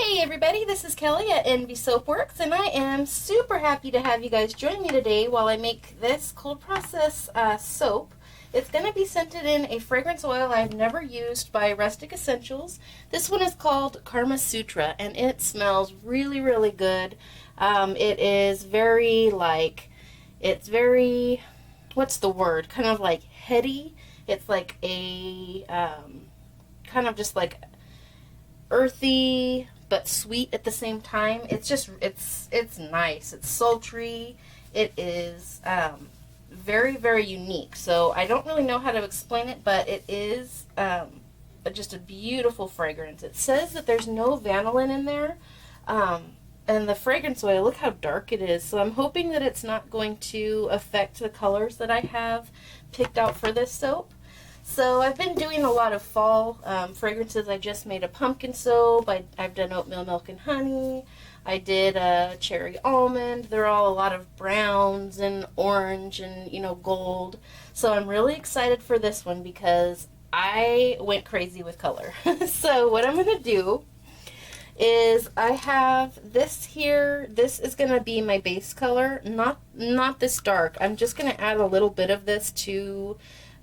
Hey everybody, this is Kelly at Envy Soapworks, and I am super happy to have you guys join me today while I make this cold process soap. It's going to be scented in a fragrance oil I've never used by Rustic Essentials. This one is called Karma Sutra, and it smells really, really good. It is very what's the word? Kind of like heady. It's like a, kind of just like earthy but sweet at the same time. It's nice. It's sultry. It is very, very unique. So I don't really know how to explain it, but it is just a beautiful fragrance. It says that there's no vanillin in there. And the fragrance oil, look how dark it is. So I'm hoping that it's not going to affect the colors that I have picked out for this soap. So I've been doing a lot of fall fragrances. I just made a pumpkin soap. I've done oatmeal milk and honey. I did a cherry almond. They're all a lot of browns and orange and, gold. So I'm really excited for this one because I went crazy with color. So what I'm going to do is I have this here. This is going to be my base color, not this dark. I'm just going to add a little bit of this to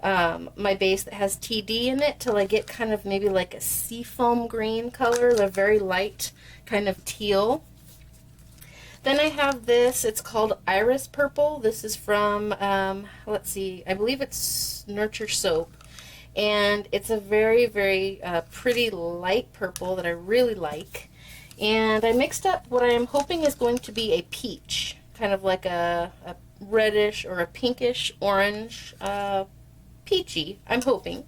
my base that has TD in it till I get kind of maybe like a seafoam green color, the very light kind of teal. Then I have this, it's called Iris Purple. This is from, let's see, I believe it's Nurture Soap. And it's a very, very pretty light purple that I really like. And I mixed up what I am hoping is going to be a peach, kind of like a reddish or a pinkish orange peachy, I'm hoping.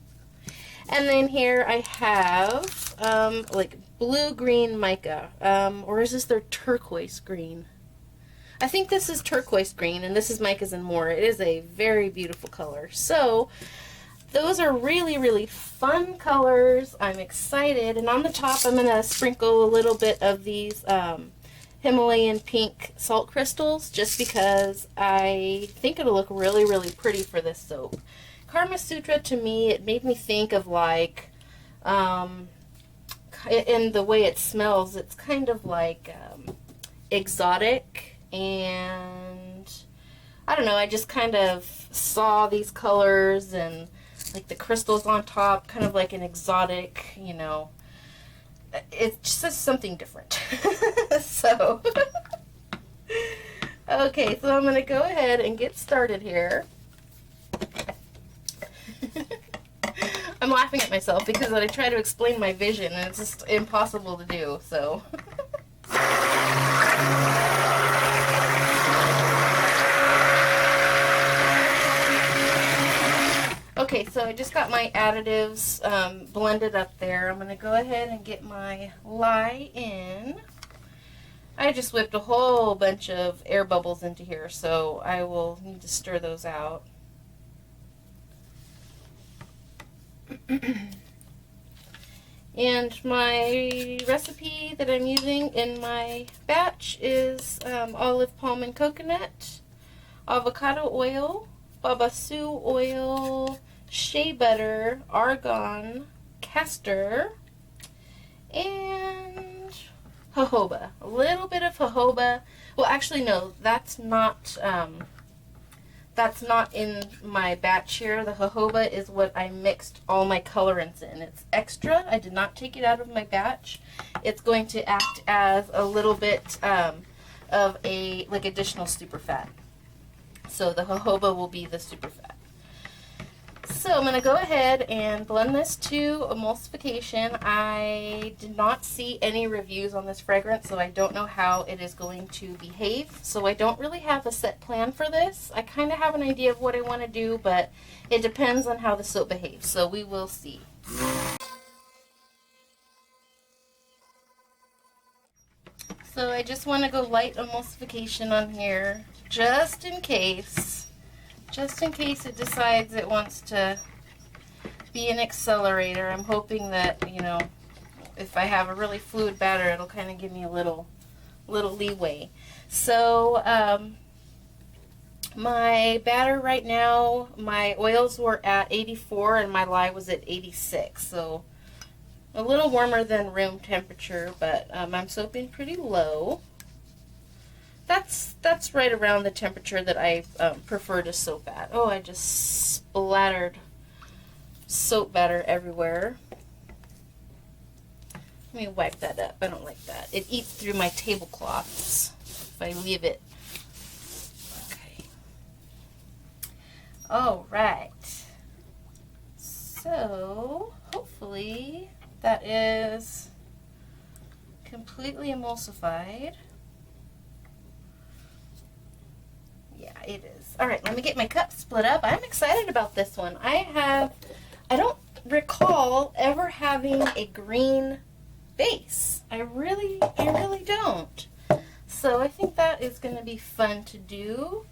And then here I have like blue-green mica, or is this their turquoise green? I think this is turquoise green, and this is Micas and More. It is a very beautiful color. So those are really, really fun colors. I'm excited. And on the top, I'm going to sprinkle a little bit of these Himalayan pink salt crystals, just because I think it'll look really, really pretty for this soap. Karma Sutra, to me, it made me think of like, in the way it smells, it's kind of like exotic, and I don't know, I just kind of saw these colors and like the crystals on top, kind of like an exotic, it's just something different. So, okay, so I'm going to go ahead and get started here. I'm laughing at myself because I try to explain my vision and it's just impossible to do, so. Okay, so I just got my additives blended up there. I'm going to go ahead and get my lye in. I just whipped a whole bunch of air bubbles into here, so I will need to stir those out. And my recipe that I'm using in my batch is olive, palm, and coconut, avocado oil, babassu oil, shea butter, argan, castor, and jojoba. A little bit of jojoba. Well, actually, no, that's not in my batch here. The jojoba is what I mixed all my colorants in. It's extra. I did not take it out of my batch. It's going to act as a little bit of a additional super fat. So the jojoba will be the super fat. So I'm going to go ahead and blend this to emulsification. I did not see any reviews on this fragrance, so I don't know how it is going to behave. So I don't really have a set plan for this. I kind of have an idea of what I want to do, but it depends on how the soap behaves. So we will see. So I just want to go light emulsification on here, just in case. Just in case it decides it wants to be an accelerator. I'm hoping that, if I have a really fluid batter, it'll kind of give me a little leeway. So, my batter right now, my oils were at 84 and my lye was at 86. So, a little warmer than room temperature, but I'm soaping pretty low. That's right around the temperature that I prefer to soap at. Oh, I just splattered soap batter everywhere. Let me wipe that up. I don't like that. It eats through my tablecloths if I leave it. Okay. All right. So hopefully that is completely emulsified. Yeah, it is. All right, let me get my cup split up. I'm excited about this one. I don't recall ever having a green base. I really don't. So I think that is going to be fun to do.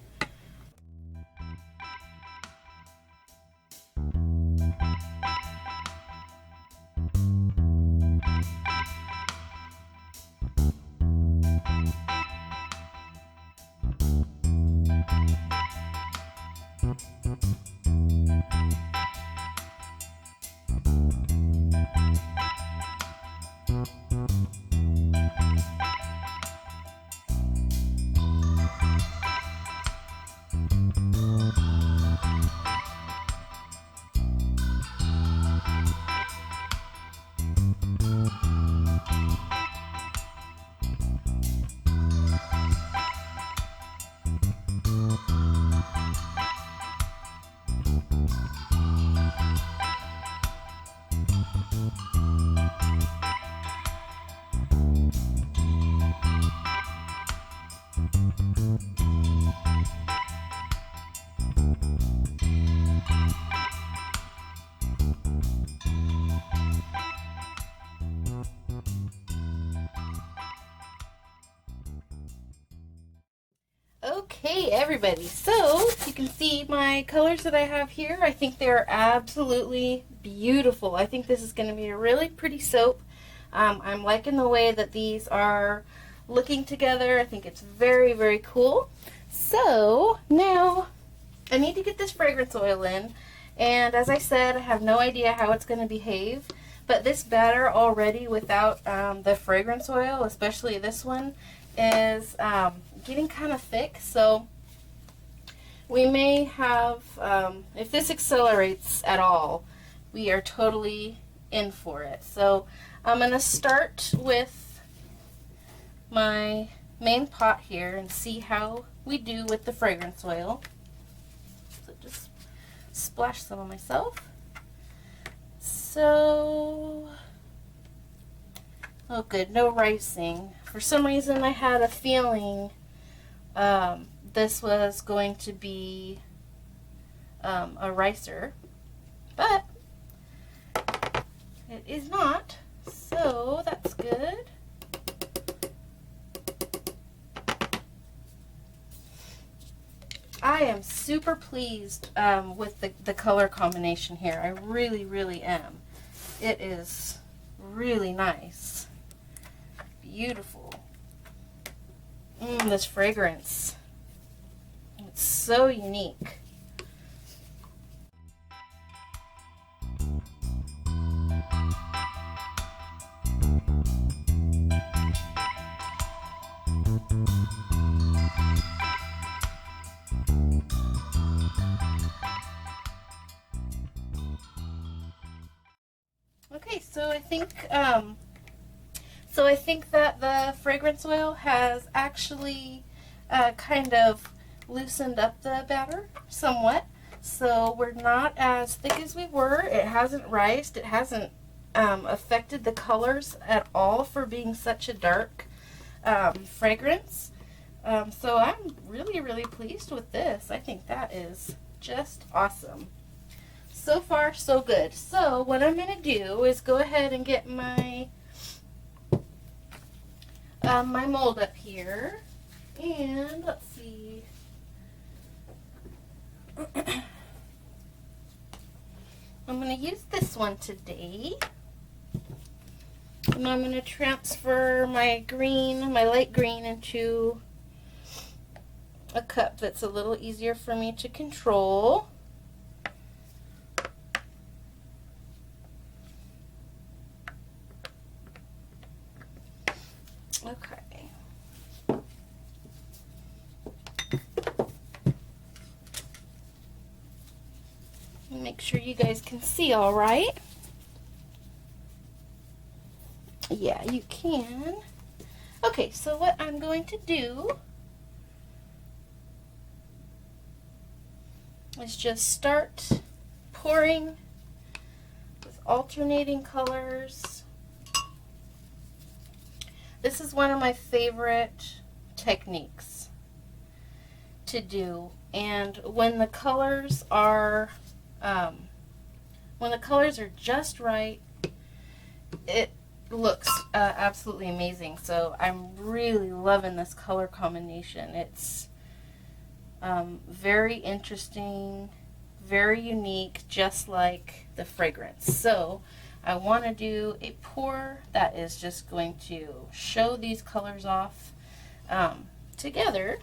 Okay, everybody, so you can see my colors that I have here. I think they're absolutely beautiful. I think this is going to be a really pretty soap. I'm liking the way that these are looking together. I think it's very cool. So now I need to get this fragrance oil in, and as I said, I have no idea how it's going to behave, but this batter already without the fragrance oil, especially this one, is getting kind of thick. So we may have, if this accelerates at all, we are totally in for it. So I'm going to start with my main pot here and see how we do with the fragrance oil. So just splash some on myself. So, oh good, no ricing. For some reason I had a feeling this was going to be a ricer, but it is not, so that's good. I am super pleased with the color combination here. I really am. It is really nice. Beautiful. This fragrance. It's so unique. Okay, so I think that the fragrance oil has actually kind of loosened up the batter somewhat. So we're not as thick as we were. It hasn't rised. It hasn't affected the colors at all for being such a dark fragrance. So I'm really pleased with this. I think that is just awesome. So far, so good. So what I'm going to do is go ahead and get my my mold up here, and let's see. I'm going to use this one today, and I'm going to transfer my green, my light green, into a cup that's a little easier for me to control. Make sure you guys can see all right. Yeah, you can. Okay, so what I'm going to do is just start pouring with alternating colors. This is one of my favorite techniques to do, and when the colors are just right, it looks absolutely amazing. So I'm really loving this color combination. It's very interesting, very unique, just like the fragrance. So I want to do a pour that is just going to show these colors off together.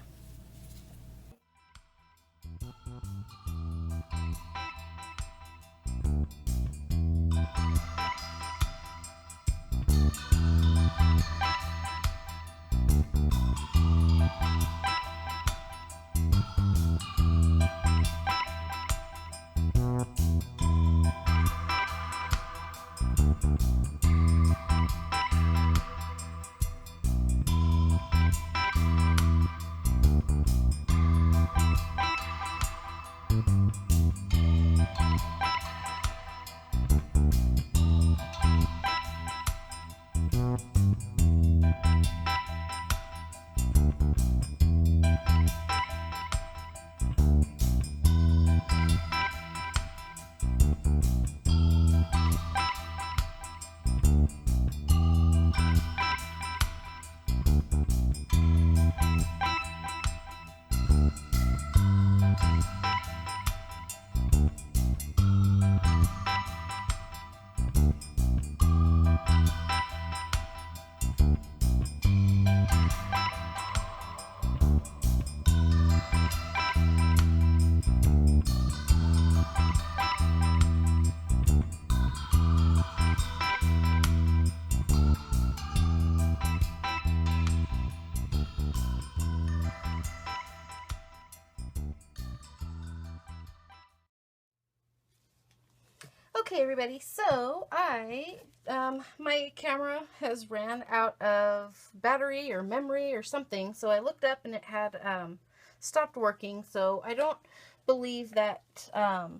Okay, everybody, so my camera has ran out of battery or memory or something, so I looked up and it had stopped working. So I don't believe that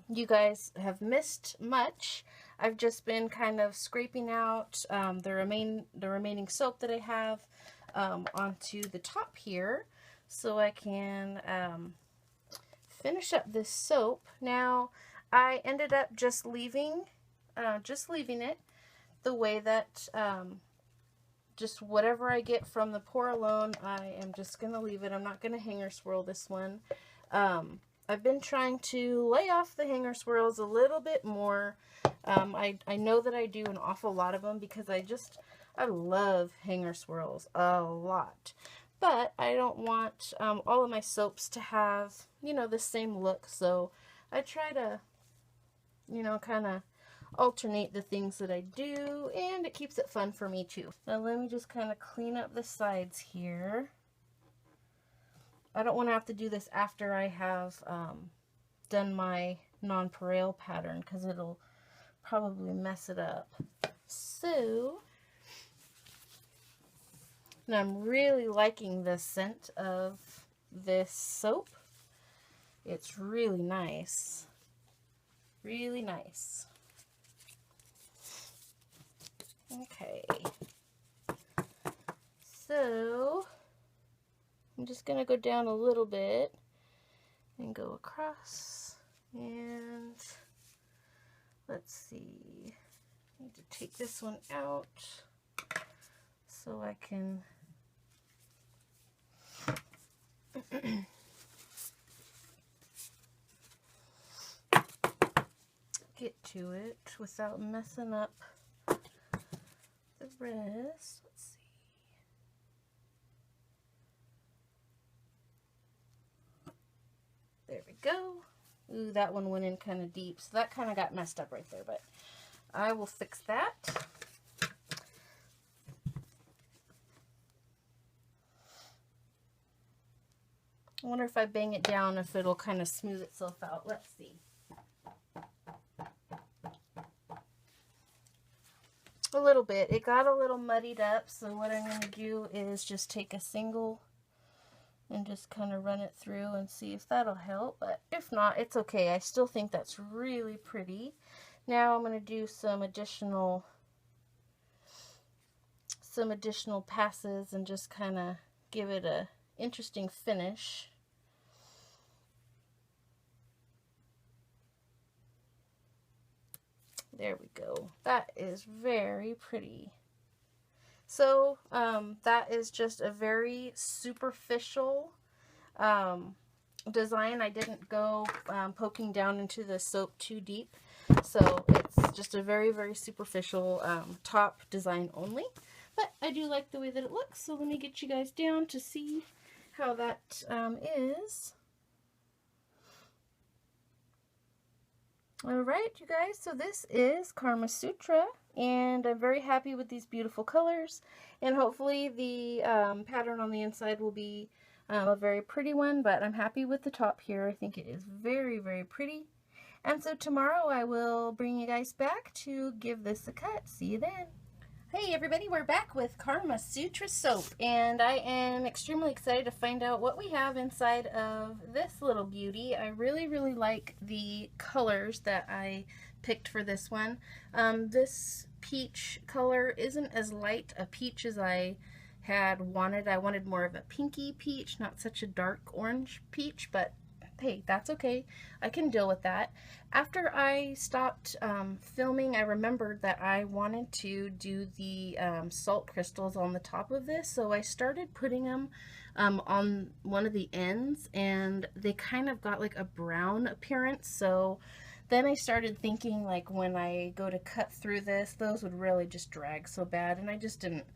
you guys have missed much. I've just been kind of scraping out the remaining soap that I have onto the top here, so I can finish up this soap. Now, I ended up just leaving it the way that, just whatever I get from the pour alone, I am just going to leave it. I'm not going to hanger swirl this one. I've been trying to lay off the hanger swirls a little bit more. I know that I do an awful lot of them because I love hanger swirls a lot. But I don't want all of my soaps to have, the same look. So I try to, kind of alternate the things that I do, and it keeps it fun for me too. Now let me just kind of clean up the sides here. I don't want to have to do this after I have done my nonpareil pattern because it'll probably mess it up. So, and I'm really liking the scent of this soap. It's really nice. Really nice. Okay. So, I'm just going to go down a little bit and go across. And let's see. I need to take this one out so I can get to it without messing up the rest. Let's see. There we go. Ooh, that one went in kind of deep, so that kind of got messed up right there, but I will fix that. I wonder if I bang it down if it'll kind of smooth itself out. Let's see. A little bit. It got a little muddied up, so what I'm going to do is just take a single and just kind of run it through and see if that'll help. But if not, it's okay. I still think that's really pretty. Now I'm going to do some additional passes and just kind of give it a interesting finish. There we go. That is very pretty. So that is just a very superficial design. I didn't go poking down into the soap too deep. So it's just a very, very superficial top design only. But I do like the way that it looks. So let me get you guys down to see how that is. Alright, you guys, so this is Karma Sutra, and I'm very happy with these beautiful colors, and hopefully the pattern on the inside will be a very pretty one, but I'm happy with the top here. I think it is very, very pretty. And so tomorrow I will bring you guys back to give this a cut. See you then. Hey everybody, we're back with Karma Sutra soap, and I am extremely excited to find out what we have inside of this little beauty. I really, really like the colors that I picked for this one. This peach color isn't as light a peach as I had wanted. I wanted more of a pinky peach, not such a dark orange peach, but hey, that's okay. I can deal with that. After I stopped filming, I remembered that I wanted to do the salt crystals on the top of this, so I started putting them on one of the ends, and they kind of got like a brown appearance. So then I started thinking, like, when I go to cut through this, those would really just drag so bad, and I just didn't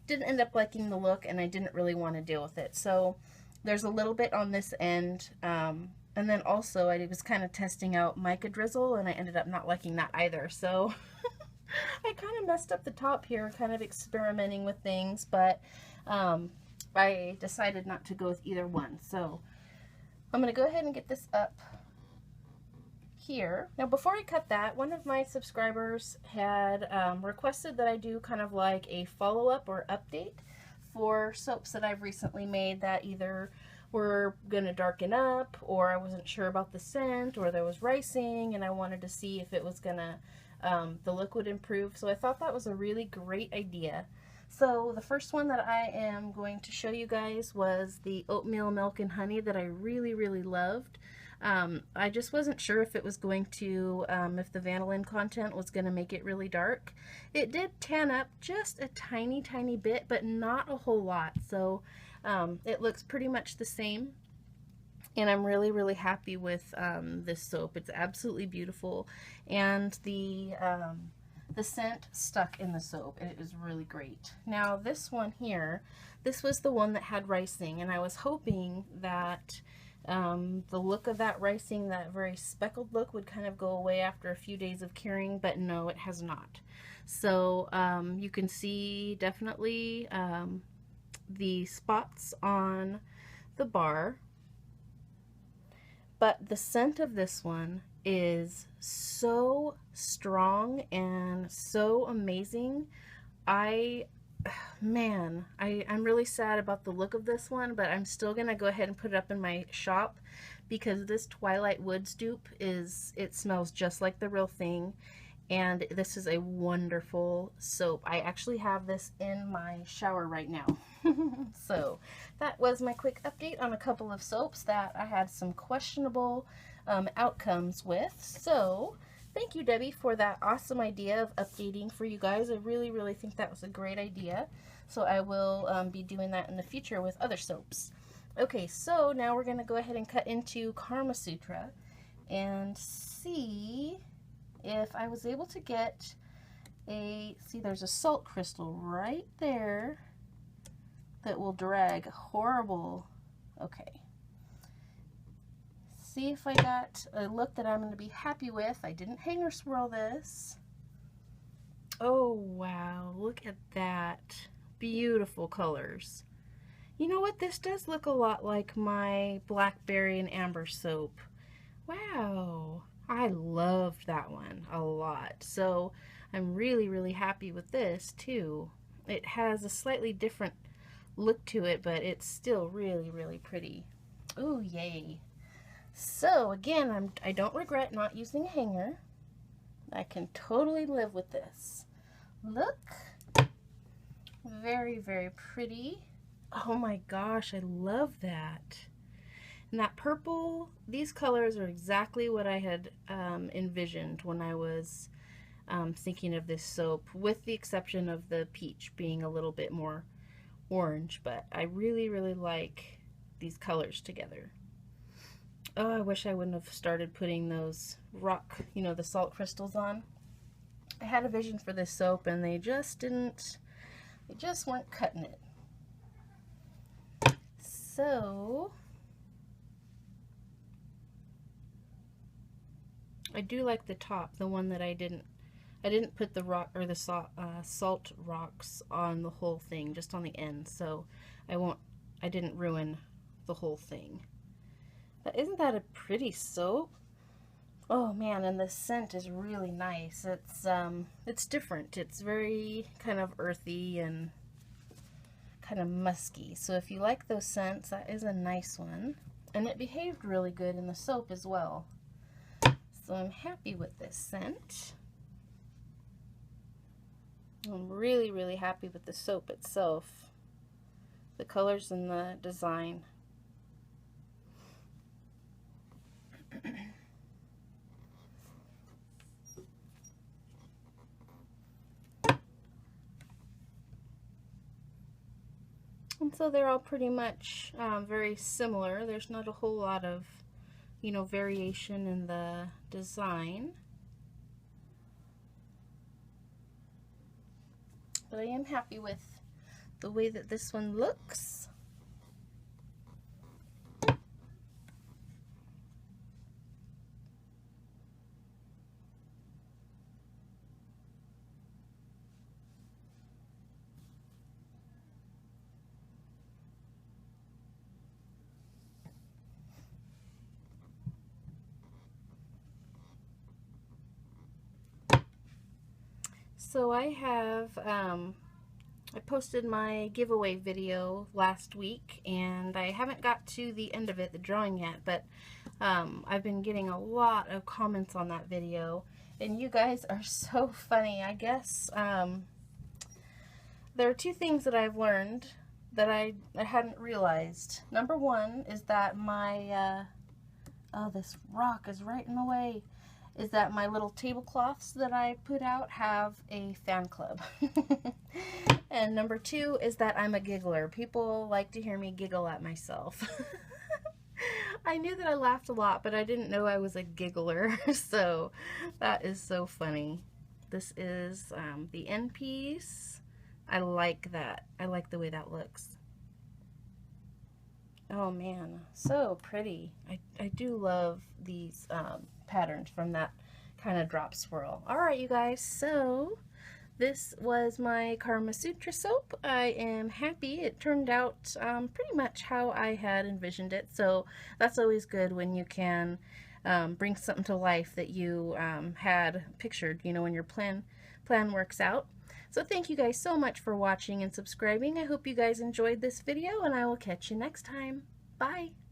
end up liking the look, and I didn't really want to deal with it. So there's a little bit on this end, and then also I was kind of testing out mica drizzle, and I ended up not liking that either. So I kind of messed up the top here, kind of experimenting with things, but I decided not to go with either one. So I'm going to go ahead and get this up here. Now before I cut that, one of my subscribers had requested that I do kind of like a follow-up or update for soaps that I've recently made that either were going to darken up, or I wasn't sure about the scent, or there was ricing and I wanted to see if it was gonna the look would improve. So I thought that was a really great idea. So the first one that I am going to show you guys was the oatmeal milk and honey that I really, really loved. I just wasn't sure if it was going to, if the vanillin content was going to make it really dark. It did tan up just a tiny, tiny bit, but not a whole lot. So it looks pretty much the same. And I'm really, really happy with this soap. It's absolutely beautiful. And the scent stuck in the soap, and it was really great. Now this one here, this was the one that had ricing, and I was hoping that the look of that ricing, that very speckled look, would kind of go away after a few days of curing, but no, it has not. So you can see definitely the spots on the bar, but the scent of this one is so strong and so amazing. I'm really sad about the look of this one, but I'm still gonna go ahead and put it up in my shop because this Twilight Woods dupe it smells just like the real thing, and this is a wonderful soap. I actually have this in my shower right now. So that was my quick update on a couple of soaps that I had some questionable outcomes with. So thank you, Debbie, for that awesome idea of updating for you guys. I really, really think that was a great idea. So I will be doing that in the future with other soaps. Okay, so now we're going to go ahead and cut into Karma Sutra and see if I was able to get see, there's a salt crystal right there that will drag horrible. Okay. See if I got a look that I'm going to be happy with. I didn't hanger swirl this. Oh wow, look at that. Beautiful colors. You know what? This does look a lot like my blackberry and amber soap. Wow. I loved that one a lot. So I'm really, really happy with this too. It has a slightly different look to it, but it's still really, really pretty. Ooh, yay. So again, I don't regret not using a hanger. I can totally live with this. Look. Very, very pretty. Oh my gosh, I love that. And that purple, these colors are exactly what I had envisioned when I was thinking of this soap, with the exception of the peach being a little bit more orange, but I really, really like these colors together. Oh, I wish I wouldn't have started putting those rock, you know, the salt crystals on. I had a vision for this soap and they just weren't cutting it. So I do like the top, the one that I didn't put the rock or the salt rocks on the whole thing, just on the end, so I didn't ruin the whole thing. But isn't that a pretty soap? Oh man, and the scent is really nice. It's different. It's very kind of earthy and kind of musky. So if you like those scents, that is a nice one. And it behaved really good in the soap as well. So I'm happy with this scent. I'm really, really happy with the soap itself. The colors and the design. And so they're all pretty much very similar. There's not a whole lot of, you know, variation in the design. But I am happy with the way that this one looks. So I have, I posted my giveaway video last week, and I haven't got to the end of it, the drawing yet, but I've been getting a lot of comments on that video, and you guys are so funny. I guess there are two things that I've learned that I hadn't realized. Number one is that my, oh, this rock is right in the way, is that my little tablecloths that I put out have a fan club. And number two is that I'm a giggler. People like to hear me giggle at myself. I knew that I laughed a lot, but I didn't know I was a giggler. So that is so funny. This is the end piece. I like that. I like the way that looks. Oh man, so pretty. I do love these patterns from that kind of drop swirl. Alright you guys, so this was my Karma Sutra soap. I am happy. It turned out pretty much how I had envisioned it, so that's always good when you can bring something to life that you had pictured, you know, when your plan works out. So thank you guys so much for watching and subscribing. I hope you guys enjoyed this video, and I will catch you next time. Bye!